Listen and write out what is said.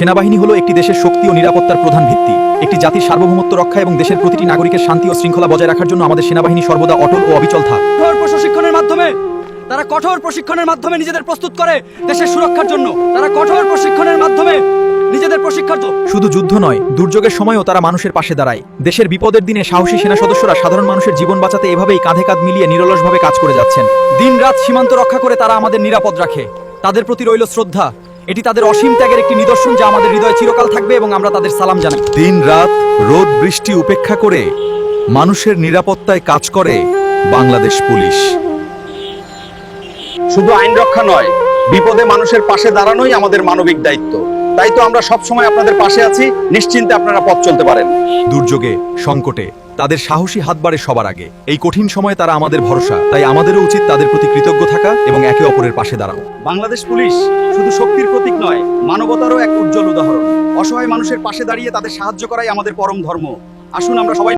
সেনাবাহিনী হলো একটি দেশের শক্তি ও নিরাপত্তার প্রধান ভিত্তি। একটি জাতির সার্বভৌমত্ব রক্ষা এবং দেশের প্রতিটি নাগরিকের শান্তি ও শৃঙ্খলা বজায় রাখার জন্য আমাদের সেনাবাহিনী সর্বদা অটল ও অবিচল থাক। কঠোর প্রশিক্ষণের মাধ্যমে নিজেদের প্রস্তুত করে দেশের সুরক্ষার জন্য। তারা কঠোর প্রশিক্ষণের মাধ্যমে নিজেদের প্রশিক্ষণ। শুধু যুদ্ধ নয়, দুর্যোগের সময়ও তারা মানুষের পাশে দাঁড়ায়। দেশের বিপদের দিনে সাহসী সেনা সদস্যরা সাধারণ মানুষের জীবন বাঁচাতে এভাবেই কাঁধে কাঁধ মিলিয়ে নিরলসভাবে কাজ করে যাচ্ছেন। দিনরাত সীমান্ত রক্ষা করে তারা আমাদের নিরাপদ রাখে। তাদের প্রতি রইল শ্রদ্ধা। এটি তাদের অসীম ত্যাগের একটি নিদর্শন, যা আমাদের হৃদয়ে চিরকাল থাকবে এবং আমরা তাদের সালাম জানাই। দিন রাত রোদ বৃষ্টি উপেক্ষা করে মানুষের নিরাপত্তায় কাজ করে বাংলাদেশ পুলিশ। শুধু আইন রক্ষা নয়, বিপদে মানুষের পাশে দাঁড়ানোই আমাদের মানবিক দায়িত্ব। তাই তো আমরা সব সময় আপনাদের পাশে আছি, নিশ্চিন্তে আপনারা পথ চলতে পারেন। দুর্যোগে, সংকটে তাদের সাহসী হাত বাড়ে সবার আগে। এই কঠিন সময়ে তারা আমাদের ভরসা, তাই আমাদেরও উচিত তাদের প্রতি কৃতজ্ঞ থাকা এবং একে অপরের পাশে দাঁড়ানো। বাংলাদেশ পুলিশ শুধু শক্তির প্রতীক নয়, মানবতারও এক উজ্জ্বল উদাহরণ। অসহায় মানুষের পাশে দাঁড়িয়ে তাদের সাহায্য করাই আমাদের পরম ধর্ম। আসুন আমরা সবাই